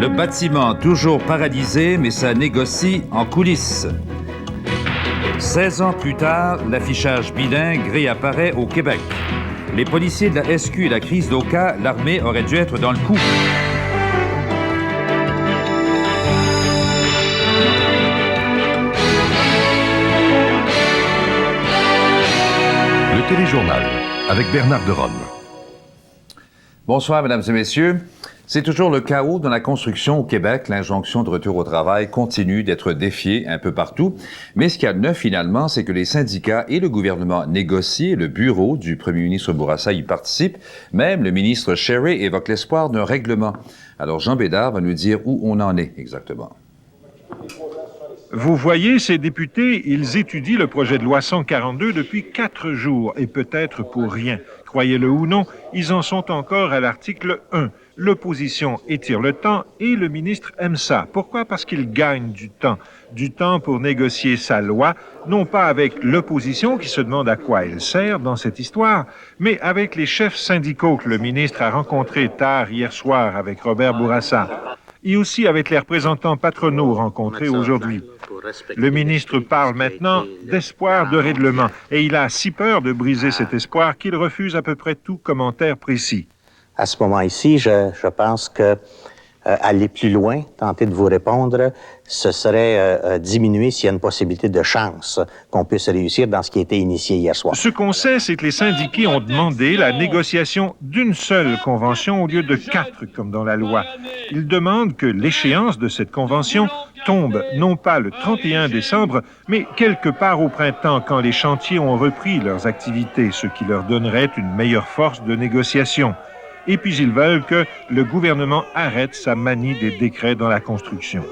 Le bâtiment toujours paralysé, mais ça négocie en coulisses. 16 ans plus tard, l'affichage bilingue réapparaît au Québec. Les policiers de la SQ et la crise d'Oka, l'armée aurait dû être dans le coup. Le téléjournal avec Bernard Deronne. Bonsoir, mesdames et messieurs. C'est toujours le chaos dans la construction au Québec. L'injonction de retour au travail continue d'être défiée un peu partout. Mais ce qu'il y a de neuf, finalement, c'est que les syndicats et le gouvernement négocient et le bureau du premier ministre Bourassa y participe. Même le ministre Sherry évoque l'espoir d'un règlement. Alors, Jean Bédard va nous dire où on en est exactement. Vous voyez, ces députés, ils étudient le projet de loi 142 depuis 4 jours, et peut-être pour rien. Croyez-le ou non, ils en sont encore à l'article 1. L'opposition étire le temps et le ministre aime ça. Pourquoi? Parce qu'il gagne du temps pour négocier sa loi, non pas avec l'opposition qui se demande à quoi elle sert dans cette histoire, mais avec les chefs syndicaux que le ministre a rencontrés tard hier soir avec Robert Bourassa, et aussi avec les représentants patronaux rencontrés aujourd'hui. Le ministre parle maintenant d'espoir de règlement, et il a si peur de briser cet espoir qu'il refuse à peu près tout commentaire précis. À ce moment-ci, je pense que aller plus loin, tenter de vous répondre, ce serait diminuer s'il y a une possibilité de chance qu'on puisse réussir dans ce qui a été initié hier soir. Ce qu'on sait, c'est que les syndiqués ont demandé la négociation d'une seule convention au lieu de 4, comme dans la loi. Ils demandent que l'échéance de cette convention tombe non pas le 31 décembre, mais quelque part au printemps, quand les chantiers ont repris leurs activités, ce qui leur donnerait une meilleure force de négociation. Et puis ils veulent que le gouvernement arrête sa manie des décrets dans la construction.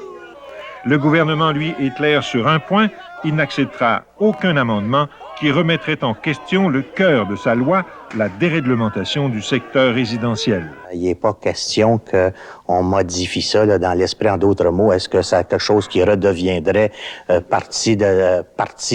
Le gouvernement, lui, est clair sur un point, il n'acceptera aucun amendement qui remettrait en question le cœur de sa loi, la déréglementation du secteur résidentiel. Il n'est pas question qu'on modifie ça là, dans l'esprit. En d'autres mots, est-ce que c'est quelque chose qui redeviendrait partie,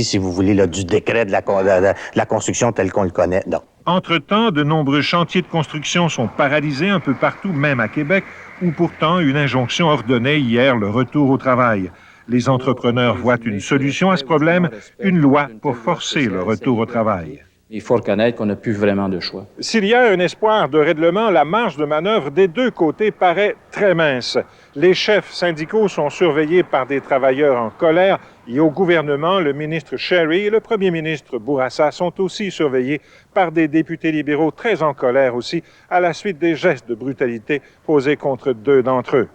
si vous voulez, là, du décret de la construction tel qu'on le connaît? Non. Entre-temps, de nombreux chantiers de construction sont paralysés un peu partout, même à Québec, où pourtant une injonction ordonnait hier le retour au travail. Les entrepreneurs voient une solution à ce problème, une loi pour forcer le retour au travail. Il faut reconnaître qu'on n'a plus vraiment de choix. S'il y a un espoir de règlement, la marge de manœuvre des deux côtés paraît très mince. Les chefs syndicaux sont surveillés par des travailleurs en colère et au gouvernement, le ministre Sherry et le premier ministre Bourassa sont aussi surveillés par des députés libéraux très en colère aussi à la suite des gestes de brutalité posés contre 2 d'entre eux.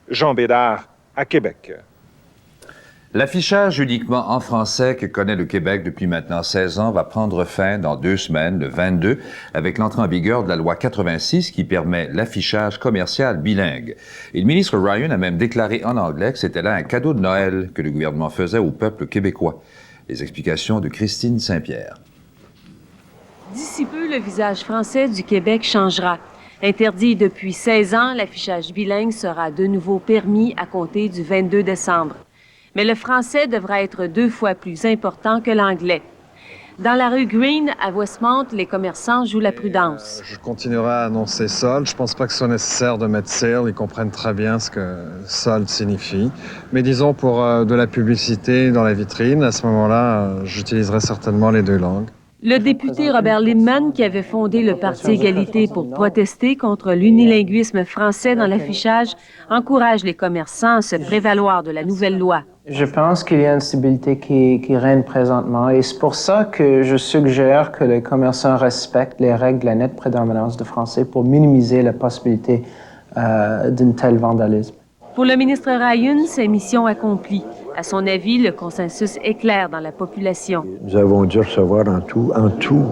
Jean Bédard, à Québec. L'affichage uniquement en français que connaît le Québec depuis maintenant 16 ans va prendre fin dans 2 semaines, le 22, avec l'entrée en vigueur de la loi 86 qui permet l'affichage commercial bilingue. Et le ministre Ryan a même déclaré en anglais que c'était là un cadeau de Noël que le gouvernement faisait au peuple québécois. Les explications de Christine Saint-Pierre. D'ici peu, le visage français du Québec changera. Interdit depuis 16 ans, l'affichage bilingue sera de nouveau permis à compter du 22 décembre. Mais le français devra être 2 fois plus important que l'anglais. Dans la rue Green, à Westmount, les commerçants jouent la prudence. Je continuerai à annoncer solde. Je ne pense pas que ce soit nécessaire de mettre sale. Ils comprennent très bien ce que solde signifie. Mais disons, pour de la publicité dans la vitrine, à ce moment-là, j'utiliserai certainement les 2 langues. Le député Robert Limman, qui avait fondé le Parti Égalité pour protester contre l'unilinguisme français dans l'affichage, encourage les commerçants à se prévaloir de la nouvelle loi. Je pense qu'il y a une stabilité qui règne présentement et c'est pour ça que je suggère que les commerçants respectent les règles de la nette prédominance de français pour minimiser la possibilité d'un tel vandalisme. Pour le ministre Ryan, c'est mission accomplie. À son avis, le consensus est clair dans la population. Nous avons dû recevoir en tout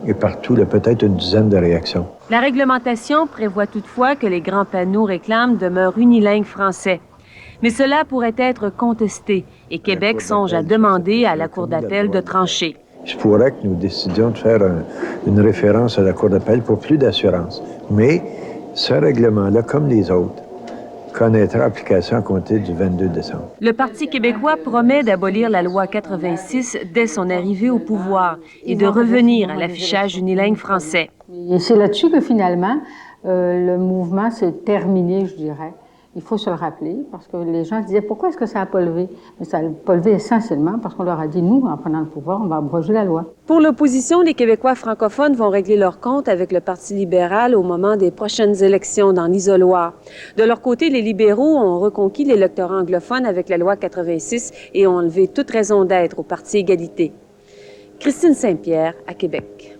et partout, peut-être une dizaine de réactions. La réglementation prévoit toutefois que les grands panneaux réclament demeurent unilingues français. Mais cela pourrait être contesté et Québec songe à demander à la Cour d'appel de trancher. Il se pourrait que nous décidions de faire une référence à la Cour d'appel pour plus d'assurance. Mais ce règlement-là, comme les autres, connaîtra application à compter du 22 décembre. Le Parti québécois promet d'abolir la loi 86 dès son arrivée au pouvoir et de revenir à l'affichage unilingue français. Et c'est là-dessus que finalement, le mouvement s'est terminé, je dirais. Il faut se le rappeler, parce que les gens disaient « Pourquoi est-ce que ça n'a pas levé? » Mais ça n'a pas levé essentiellement parce qu'on leur a dit « Nous, en prenant le pouvoir, on va abroger la loi. » Pour l'opposition, les Québécois francophones vont régler leur compte avec le Parti libéral au moment des prochaines élections dans l'isoloir. De leur côté, les libéraux ont reconquis l'électorat anglophone avec la loi 86 et ont enlevé toute raison d'être au Parti égalité. Christine Saint-Pierre, à Québec.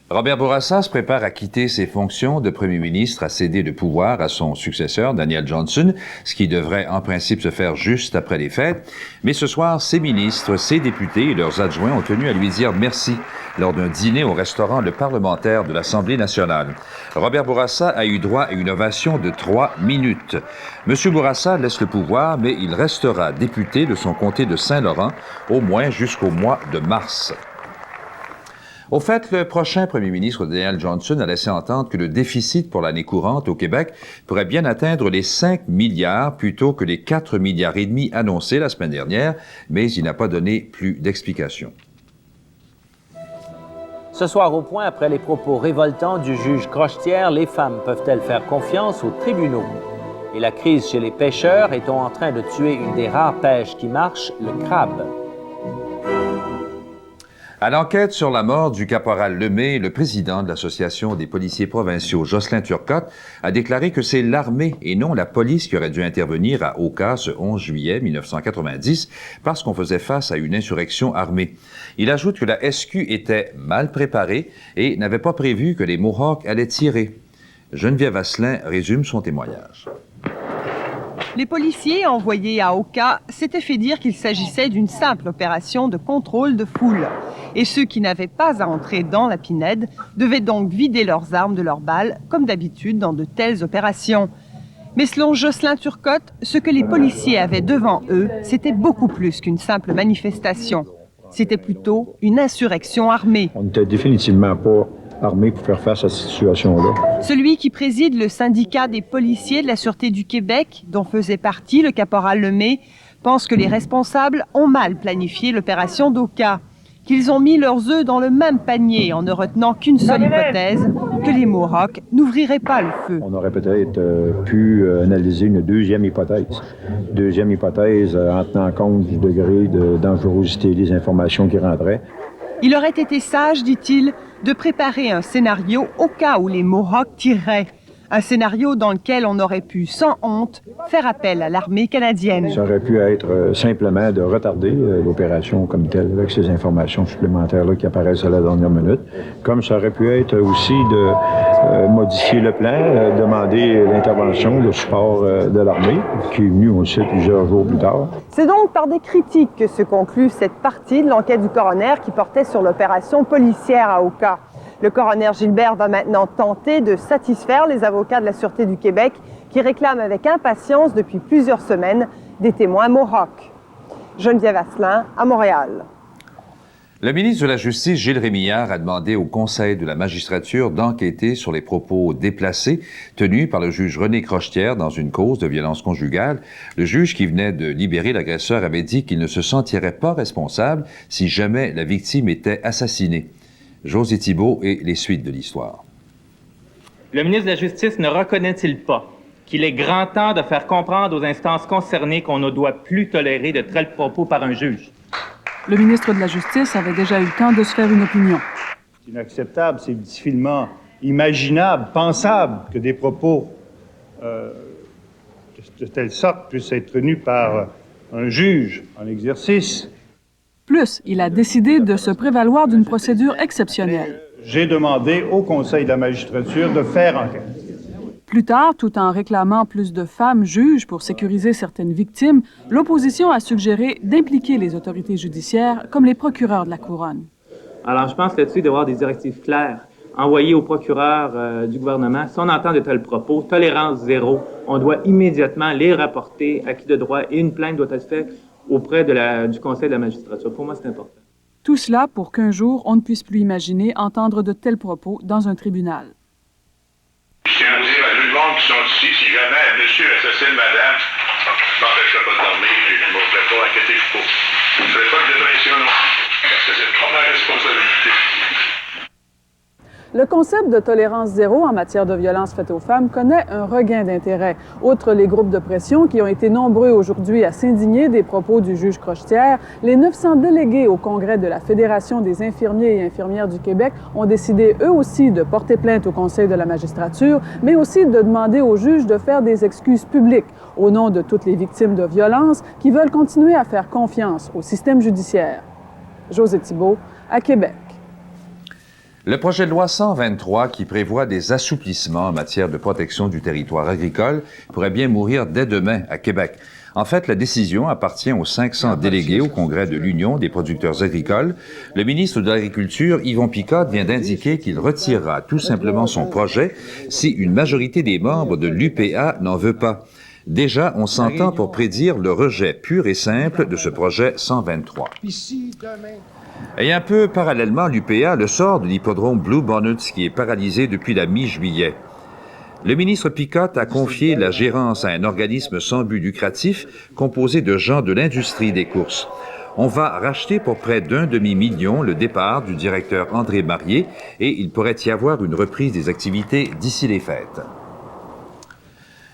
Robert Bourassa se prépare à quitter ses fonctions de premier ministre, à céder le pouvoir à son successeur, Daniel Johnson, ce qui devrait en principe se faire juste après les fêtes. Mais ce soir, ses ministres, ses députés et leurs adjoints ont tenu à lui dire merci lors d'un dîner au restaurant Le Parlementaire de l'Assemblée nationale. Robert Bourassa a eu droit à une ovation de 3 minutes. M. Bourassa laisse le pouvoir, mais il restera député de son comté de Saint-Laurent, au moins jusqu'au mois de mars. Au fait, le prochain premier ministre Daniel Johnson a laissé entendre que le déficit pour l'année courante au Québec pourrait bien atteindre les 5 milliards plutôt que les 4,5 milliards annoncés la semaine dernière, mais il n'a pas donné plus d'explications. Ce soir au point, après les propos révoltants du juge Crochetière, les femmes peuvent-elles faire confiance aux tribunaux? Et la crise chez les pêcheurs, est-on en train de tuer une des rares pêches qui marche, le crabe? À l'enquête sur la mort du caporal Lemay, le président de l'Association des policiers provinciaux, Jocelyn Turcotte, a déclaré que c'est l'armée et non la police qui aurait dû intervenir à Oka ce 11 juillet 1990 parce qu'on faisait face à une insurrection armée. Il ajoute que la SQ était mal préparée et n'avait pas prévu que les Mohawks allaient tirer. Geneviève Asselin résume son témoignage. Les policiers envoyés à Oka s'étaient fait dire qu'il s'agissait d'une simple opération de contrôle de foule. Et ceux qui n'avaient pas à entrer dans la Pinède devaient donc vider leurs armes de leurs balles, comme d'habitude dans de telles opérations. Mais selon Jocelyn Turcotte, ce que les policiers avaient devant eux, c'était beaucoup plus qu'une simple manifestation. C'était plutôt une insurrection armée. On n'était définitivement pas armés pour faire face à cette situation-là. Celui qui préside le syndicat des policiers de la Sûreté du Québec, dont faisait partie le caporal Lemay, pense que les responsables ont mal planifié l'opération d'Oka, qu'ils ont mis leurs œufs dans le même panier en ne retenant qu'une seule hypothèse, que les Mohawks n'ouvriraient pas le feu. On aurait peut-être pu analyser une deuxième hypothèse. Deuxième hypothèse en tenant compte du degré de dangerosité des informations qui rentraient. Il aurait été sage, dit-il, de préparer un scénario au cas où les Mohawks tireraient. Un scénario dans lequel on aurait pu, sans honte, faire appel à l'armée canadienne. Ça aurait pu être simplement de retarder l'opération comme telle avec ces informations supplémentaires-là qui apparaissent à la dernière minute. Comme ça aurait pu être aussi de modifier le plan, demander l'intervention, le support de l'armée, qui est venu, on le sait, plusieurs jours plus tard. C'est donc par des critiques que se conclut cette partie de l'enquête du coroner qui portait sur l'opération policière à Oka. Le coroner Gilbert va maintenant tenter de satisfaire les avocats de la Sûreté du Québec qui réclament avec impatience depuis plusieurs semaines des témoins Mohawks. Geneviève Asselin, à Montréal. Le ministre de la Justice, Gilles Rémillard, a demandé au Conseil de la magistrature d'enquêter sur les propos déplacés tenus par le juge René Crochetière dans une cause de violence conjugale. Le juge qui venait de libérer l'agresseur avait dit qu'il ne se sentirait pas responsable si jamais la victime était assassinée. José Thibault et les suites de l'histoire. Le ministre de la Justice ne reconnaît-il pas qu'il est grand temps de faire comprendre aux instances concernées qu'on ne doit plus tolérer de tels propos par un juge? Le ministre de la Justice avait déjà eu le temps de se faire une opinion. C'est inacceptable, c'est difficilement imaginable, pensable que des propos de telle sorte puissent être tenus par un juge en exercice. Plus, il a décidé de se prévaloir d'une procédure exceptionnelle. J'ai demandé au Conseil de la magistrature de faire enquête. Plus tard, tout en réclamant plus de femmes juges pour sécuriser certaines victimes, l'opposition a suggéré d'impliquer les autorités judiciaires comme les procureurs de la Couronne. Alors, je pense là-dessus d'avoir des directives claires envoyées aux procureurs du gouvernement. Si on entend de tels propos, tolérance zéro, on doit immédiatement les rapporter à qui de droit et une plainte doit être faite auprès du Conseil de la magistrature. Pour moi, c'est important. Tout cela pour qu'un jour, on ne puisse plus imaginer entendre de tels propos dans un tribunal. Je tiens à dire à tout le monde qui sont ici, si jamais monsieur assassine madame, je m'empêcherai pas de dormir, je ne m'offrirai pas, inquiétez-vous pas. Je ne ferai pas de dépression non plus, parce que c'est trop ma responsabilité. Le concept de tolérance zéro en matière de violences faites aux femmes connaît un regain d'intérêt. Outre les groupes de pression qui ont été nombreux aujourd'hui à s'indigner des propos du juge Crochetière, les 900 délégués au Congrès de la Fédération des infirmiers et infirmières du Québec ont décidé eux aussi de porter plainte au Conseil de la magistrature, mais aussi de demander au juge de faire des excuses publiques au nom de toutes les victimes de violences qui veulent continuer à faire confiance au système judiciaire. José Thibault, à Québec. Le projet de loi 123, qui prévoit des assouplissements en matière de protection du territoire agricole, pourrait bien mourir dès demain à Québec. En fait, la décision appartient aux 500 délégués au Congrès de l'Union des producteurs agricoles. Le ministre de l'Agriculture, Yvon Picotte, vient d'indiquer qu'il retirera tout simplement son projet si une majorité des membres de l'UPA n'en veut pas. Déjà, on s'entend pour prédire le rejet pur et simple de ce projet 123. Et un peu parallèlement, l'UPA, le sort de l'hippodrome Blue Bonnets qui est paralysé depuis la mi-juillet. Le ministre Picotte a confié la gérance à un organisme sans but lucratif composé de gens de l'industrie des courses. On va racheter pour près d'1 demi-million le départ du directeur André Marié et il pourrait y avoir une reprise des activités d'ici les fêtes.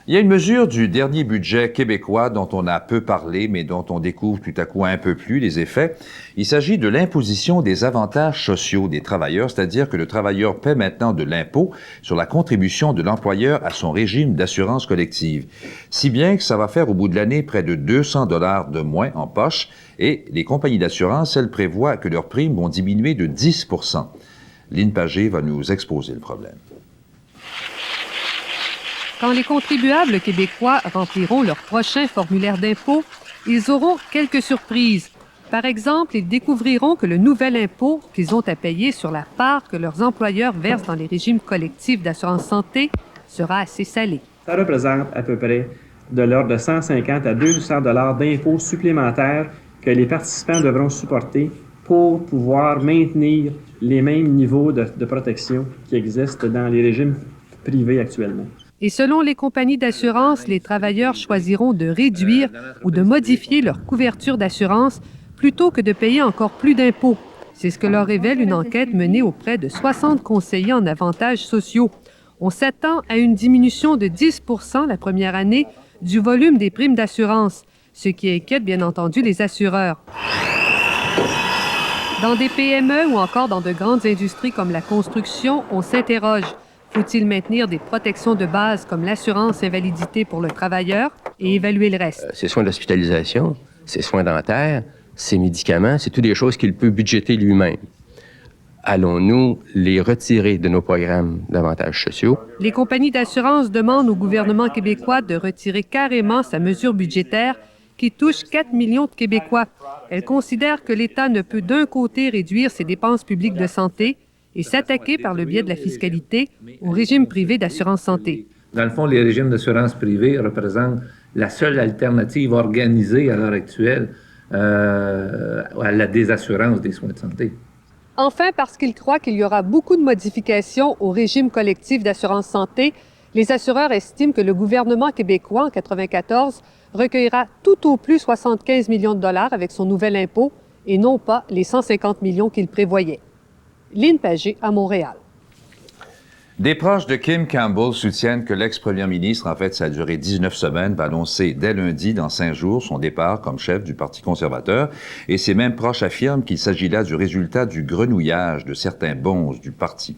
Il y a une mesure du dernier budget québécois dont on a peu parlé, mais dont on découvre tout à coup un peu plus les effets. Il s'agit de l'imposition des avantages sociaux des travailleurs, c'est-à-dire que le travailleur paie maintenant de l'impôt sur la contribution de l'employeur à son régime d'assurance collective. Si bien que ça va faire au bout de l'année près de 200 $ de moins en poche et les compagnies d'assurance, elles prévoient que leurs primes vont diminuer de 10 %. Lynn Pagé va nous exposer le problème. Quand les contribuables québécois rempliront leur prochain formulaire d'impôt, ils auront quelques surprises. Par exemple, ils découvriront que le nouvel impôt qu'ils ont à payer sur la part que leurs employeurs versent dans les régimes collectifs d'assurance santé sera assez salé. Ça représente à peu près de l'ordre de 150 à 200 $ d'impôts supplémentaires que les participants devront supporter pour pouvoir maintenir les mêmes niveaux de protection qui existent dans les régimes privés actuellement. Et selon les compagnies d'assurance, les travailleurs choisiront de réduire ou de modifier leur couverture d'assurance plutôt que de payer encore plus d'impôts. C'est ce que leur révèle une enquête menée auprès de 60 conseillers en avantages sociaux. On s'attend à une diminution de 10 % la première année du volume des primes d'assurance, ce qui inquiète bien entendu les assureurs. Dans des PME ou encore dans de grandes industries comme la construction, on s'interroge. Faut-il maintenir des protections de base comme l'assurance invalidité pour le travailleur et évaluer le reste? Ses soins d'hospitalisation, ses soins dentaires, ses médicaments, c'est toutes des choses qu'il peut budgéter lui-même. Allons-nous les retirer de nos programmes d'avantages sociaux? Les compagnies d'assurance demandent au gouvernement québécois de retirer carrément sa mesure budgétaire qui touche 4 millions de Québécois. Elles considèrent que l'État ne peut d'un côté réduire ses dépenses publiques de santé et s'attaquer par le biais de la fiscalité au régime privé d'assurance santé. Dans le fond, les régimes d'assurance privée représentent la seule alternative organisée à l'heure actuelle à la désassurance des soins de santé. Enfin, parce qu'ils croient qu'il y aura beaucoup de modifications au régime collectif d'assurance santé, les assureurs estiment que le gouvernement québécois, en 1994, recueillera tout au plus 75 millions de $ avec son nouvel impôt et non pas les 150 millions qu'il prévoyait. Lynn Pagé à Montréal. Des proches de Kim Campbell soutiennent que l'ex-premier ministre, en fait, ça a duré 19 semaines, va annoncer dès lundi, dans 5 jours, son départ comme chef du Parti conservateur. Et ces mêmes proches affirment qu'il s'agit là du résultat du grenouillage de certains bonzes du parti.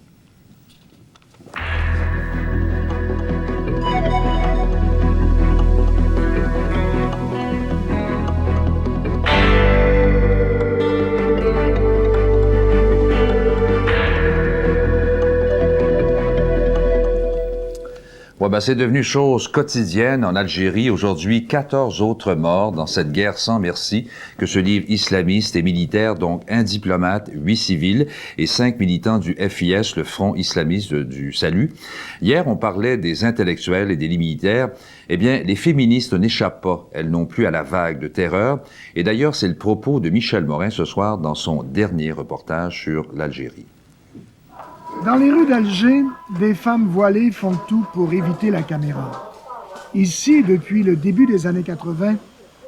Ouais, ben, c'est devenu chose quotidienne en Algérie. Aujourd'hui, 14 autres morts dans cette guerre sans merci que se livrent islamistes et militaires, donc un diplomate, 8 civils et 5 militants du FIS, le Front islamiste du Salut. Hier, on parlait des intellectuels et des militaires. Eh bien, les féministes n'échappent pas, elles non plus, à la vague de terreur. Et d'ailleurs, c'est le propos de Michel Morin ce soir dans son dernier reportage sur l'Algérie. Dans les rues d'Alger, des femmes voilées font tout pour éviter la caméra. Ici, depuis le début des années 80,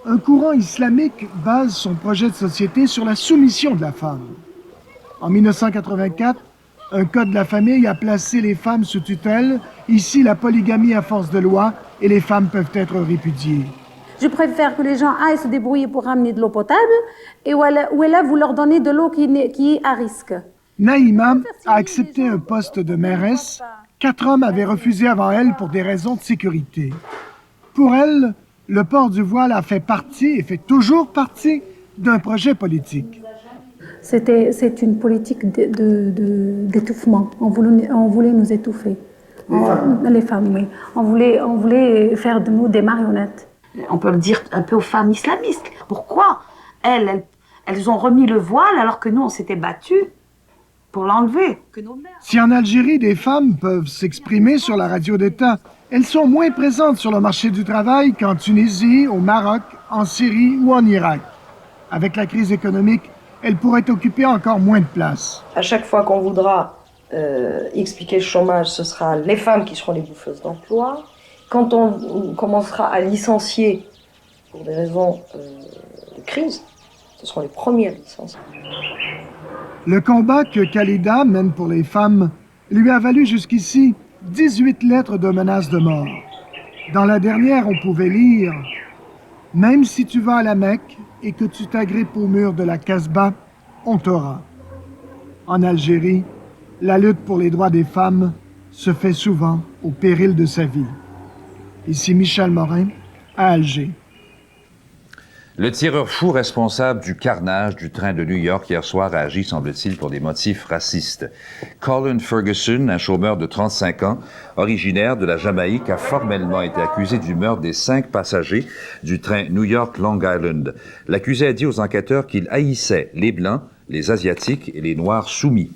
un courant islamique base son projet de société sur la soumission de la femme. En 1984, Un code de la famille a placé les femmes sous tutelle. Ici, la polygamie à force de loi et les femmes peuvent être répudiées. Je préfère que les gens aillent se débrouiller pour ramener de l'eau potable et où est là, vous leur donnez de l'eau qui est à risque. Naïma a accepté un poste de mairesse. 4 hommes avaient refusé avant elle pour des raisons de sécurité. Pour elle, le port du voile a fait partie et fait toujours partie d'un projet politique. C'est une politique d'étouffement. On voulait nous étouffer. Les femmes, oui. On voulait faire de nous des marionnettes. On peut le dire un peu aux femmes islamistes. Pourquoi elles ont remis le voile alors que nous, on s'était battus pour l'enlever. Si en Algérie, des femmes peuvent s'exprimer sur la radio d'État, elles sont moins présentes sur le marché du travail qu'en Tunisie, au Maroc, en Syrie ou en Irak. Avec la crise économique, elles pourraient occuper encore moins de place. À chaque fois qu'on voudra expliquer le chômage, ce sera les femmes qui seront les bouffeuses d'emploi. Quand on commencera à licencier pour des raisons de crise, ce seront les premières licenciées. Le combat que Khalida mène pour les femmes lui a valu jusqu'ici 18 lettres de menaces de mort. Dans la dernière, on pouvait lire « Même si tu vas à la Mecque et que tu t'agrippes au mur de la Casbah, on t'aura. » En Algérie, la lutte pour les droits des femmes se fait souvent au péril de sa vie. Ici Michel Morin, à Alger. Le tireur fou responsable du carnage du train de New York hier soir a agi, semble-t-il, pour des motifs racistes. Colin Ferguson, un chômeur de 35 ans, originaire de la Jamaïque, a formellement été accusé du meurtre des 5 passagers du train New York-Long Island. L'accusé a dit aux enquêteurs qu'il haïssait les Blancs, les Asiatiques et les Noirs soumis.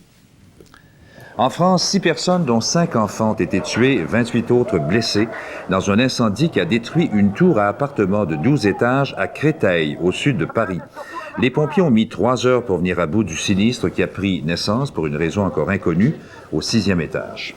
En France, 6 personnes, dont 5 enfants, ont été tuées, 28 autres blessés, dans un incendie qui a détruit une tour à appartements de 12 étages à Créteil, au sud de Paris. Les pompiers ont mis 3 heures pour venir à bout du sinistre qui a pris naissance, pour une raison encore inconnue, au 6e étage.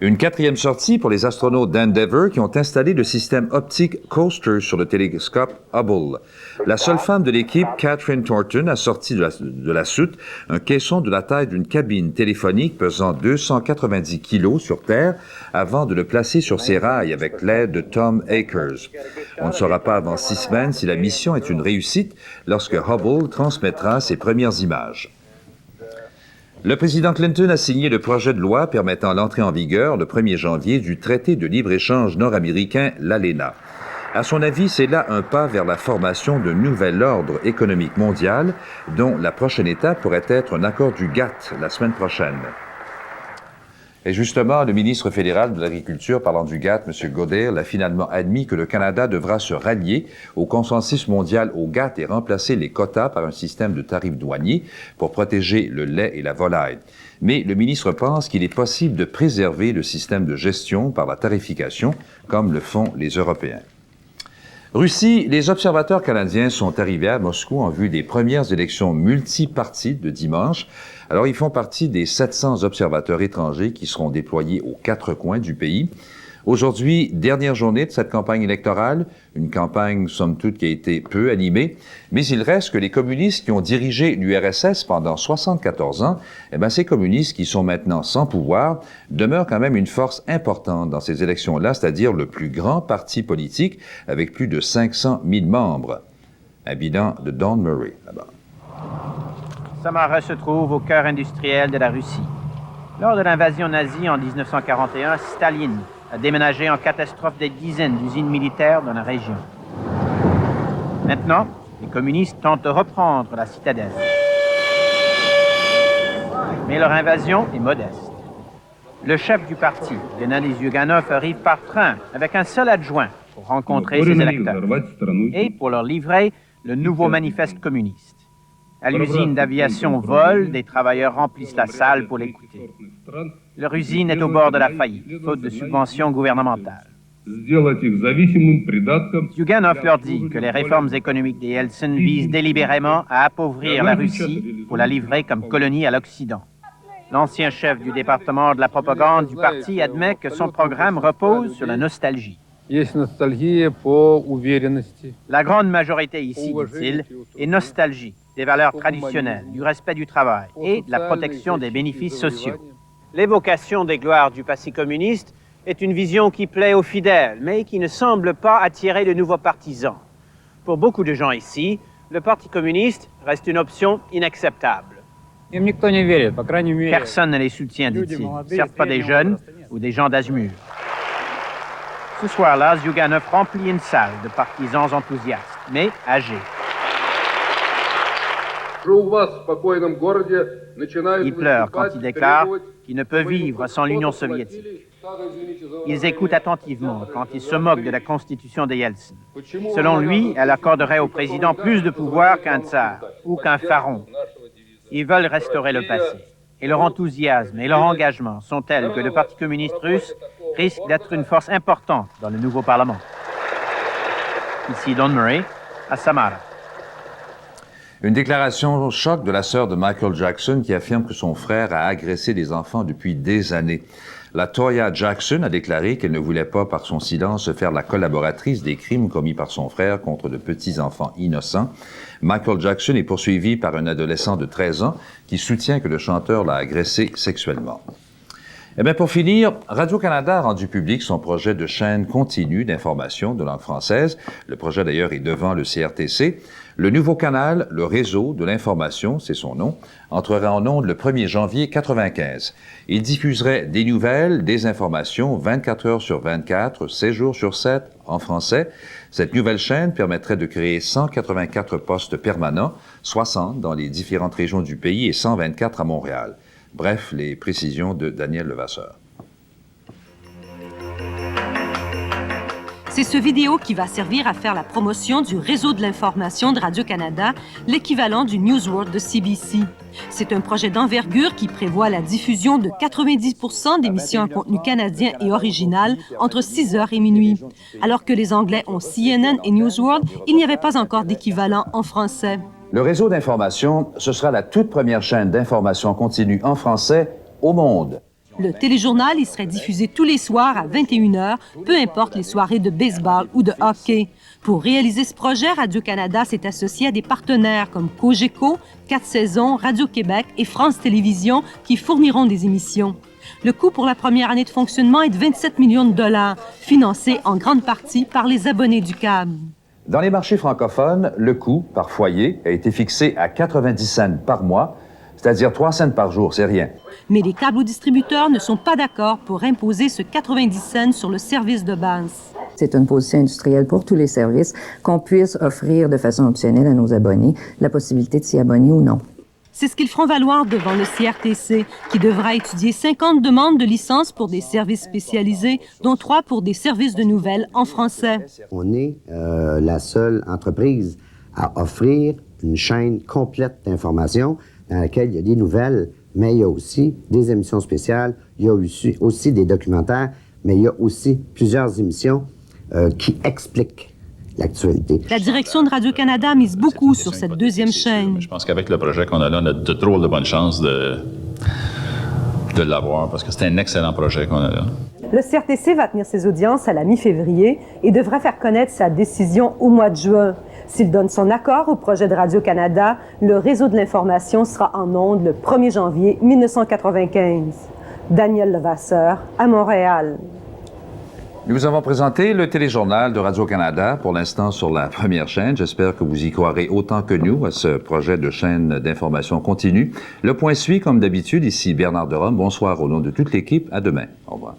Une 4e sortie pour les astronautes d'Endeavour qui ont installé le système optique Coaster sur le télescope Hubble. La seule femme de l'équipe, Catherine Thornton, a sorti de la soute un caisson de la taille d'une cabine téléphonique pesant 290 kilos sur Terre avant de le placer sur ses rails avec l'aide de Tom Akers. On ne saura pas avant 6 semaines si la mission est une réussite lorsque Hubble transmettra ses premières images. Le président Clinton a signé le projet de loi permettant l'entrée en vigueur le 1er janvier du traité de libre-échange nord-américain, l'ALENA. À son avis, c'est là un pas vers la formation d'un nouvel ordre économique mondial dont la prochaine étape pourrait être un accord du GATT la semaine prochaine. Et justement, le ministre fédéral de l'Agriculture, parlant du GATT, M. Goodale, a finalement admis que le Canada devra se rallier au consensus mondial au GATT et remplacer les quotas par un système de tarifs douaniers pour protéger le lait et la volaille. Mais le ministre pense qu'il est possible de préserver le système de gestion par la tarification, comme le font les Européens. Russie, les observateurs canadiens sont arrivés à Moscou en vue des premières élections multipartites de dimanche. Alors, ils font partie des 700 observateurs étrangers qui seront déployés aux 4 coins du pays. Aujourd'hui, dernière journée de cette campagne électorale, une campagne, somme toute, qui a été peu animée, mais il reste que les communistes qui ont dirigé l'URSS pendant 74 ans, ces communistes qui sont maintenant sans pouvoir, demeurent quand même une force importante dans ces élections-là, c'est-à-dire le plus grand parti politique avec plus de 500 000 membres. Un bilan de Don Murray, là-bas. Samara se trouve au cœur industriel de la Russie. Lors de l'invasion nazie en 1941, Staline a déménagé en catastrophe des dizaines d'usines militaires dans la région. Maintenant, les communistes tentent de reprendre la citadelle. Mais leur invasion est modeste. Le chef du parti, Gennady Zyuganov, arrive par train avec un seul adjoint pour rencontrer ses électeurs et pour leur livrer le nouveau manifeste communiste. À l'usine d'aviation Vol, des travailleurs remplissent la salle pour l'écouter. Leur usine est au bord de la faillite, faute de subventions gouvernementales. Zyuganov leur dit que les réformes économiques des Yeltsin visent délibérément à appauvrir la Russie pour la livrer comme colonie à l'Occident. L'ancien chef du département de la propagande du parti admet que son programme repose sur la nostalgie. La grande majorité ici, dit-il, est nostalgique des valeurs traditionnelles, du respect du travail et de la protection des bénéfices sociaux. L'évocation des gloires du passé communiste est une vision qui plaît aux fidèles, mais qui ne semble pas attirer de nouveaux partisans. Pour beaucoup de gens ici, le Parti communiste reste une option inacceptable. Personne ne les soutient, dit-il, certes pas des jeunes ou des gens d'âge mûr. Ce soir-là, Zyuganov remplit une salle de partisans enthousiastes, mais âgés. Il pleure quand il déclare qu'il ne peut vivre sans l'Union soviétique. Ils écoutent attentivement quand il se moque de la constitution de Yeltsin. Selon lui, elle accorderait au président plus de pouvoir qu'un tsar ou qu'un pharaon. Ils veulent restaurer le passé. Et leur enthousiasme et leur engagement sont tels que le Parti communiste russe risque d'être une force importante dans le nouveau Parlement. Ici Don Murray, à Samara. Une déclaration choc de la sœur de Michael Jackson qui affirme que son frère a agressé des enfants depuis des années. La Toya Jackson a déclaré qu'elle ne voulait pas, par son silence, se faire la collaboratrice des crimes commis par son frère contre de petits enfants innocents. Michael Jackson est poursuivi par un adolescent de 13 ans qui soutient que le chanteur l'a agressé sexuellement. Eh bien, pour finir, Radio-Canada a rendu public son projet de chaîne continue d'information de langue française. Le projet, d'ailleurs, est devant le CRTC. Le nouveau canal, le réseau de l'information, c'est son nom, entrera en ondes le 1er janvier 1995. Il diffuserait des nouvelles, des informations 24 heures sur 24, 7 jours sur 7 en français. Cette nouvelle chaîne permettrait de créer 184 postes permanents, 60 dans les différentes régions du pays et 124 à Montréal. Bref, les précisions de Daniel Levasseur. C'est ce vidéo qui va servir à faire la promotion du réseau de l'information de Radio-Canada, l'équivalent du News World de CBC. C'est un projet d'envergure qui prévoit la diffusion de 90% d'émissions en contenu canadien et original entre 6 heures et minuit. Alors que les Anglais ont CNN et News World, il n'y avait pas encore d'équivalent en français. Le réseau d'information, ce sera la toute première chaîne d'information continue en français au monde. Le téléjournal y serait diffusé tous les soirs à 21 h, peu importe les soirées de baseball ou de hockey. Pour réaliser ce projet, Radio-Canada s'est associé à des partenaires comme Cogeco, 4 saisons, Radio-Québec et France Télévisions qui fourniront des émissions. Le coût pour la première année de fonctionnement est de 27 millions de dollars, financé en grande partie par les abonnés du câble. Dans les marchés francophones, le coût par foyer a été fixé à 90 cents par mois, c'est-à-dire 3 cents par jour, c'est rien. Mais les câbles-distributeurs ne sont pas d'accord pour imposer ce 90 cents sur le service de base. C'est une position industrielle pour tous les services qu'on puisse offrir de façon optionnelle à nos abonnés la possibilité de s'y abonner ou non. C'est ce qu'ils feront valoir devant le CRTC, qui devra étudier 50 demandes de licence pour des services spécialisés, dont 3 pour des services de nouvelles en français. On est la seule entreprise à offrir une chaîne complète d'informations dans laquelle il y a des nouvelles, mais il y a aussi des émissions spéciales, il y a aussi des documentaires, mais il y a aussi plusieurs émissions qui expliquent l'actualité. La direction de Radio-Canada mise beaucoup sur cette deuxième chaîne. Je pense qu'avec le projet qu'on a là, on a de drôles de bonnes chances de l'avoir, parce que c'est un excellent projet qu'on a là. Le CRTC va tenir ses audiences à la mi-février et devrait faire connaître sa décision au mois de juin. S'il donne son accord au projet de Radio-Canada, le réseau de l'information sera en ondes le 1er janvier 1995. Daniel Levasseur, à Montréal. Nous vous avons présenté le téléjournal de Radio-Canada, pour l'instant sur la première chaîne. J'espère que vous y croirez autant que nous à ce projet de chaîne d'information continue. Le point suit, comme d'habitude, ici Bernard Derome. Bonsoir au nom de toute l'équipe. À demain. Au revoir.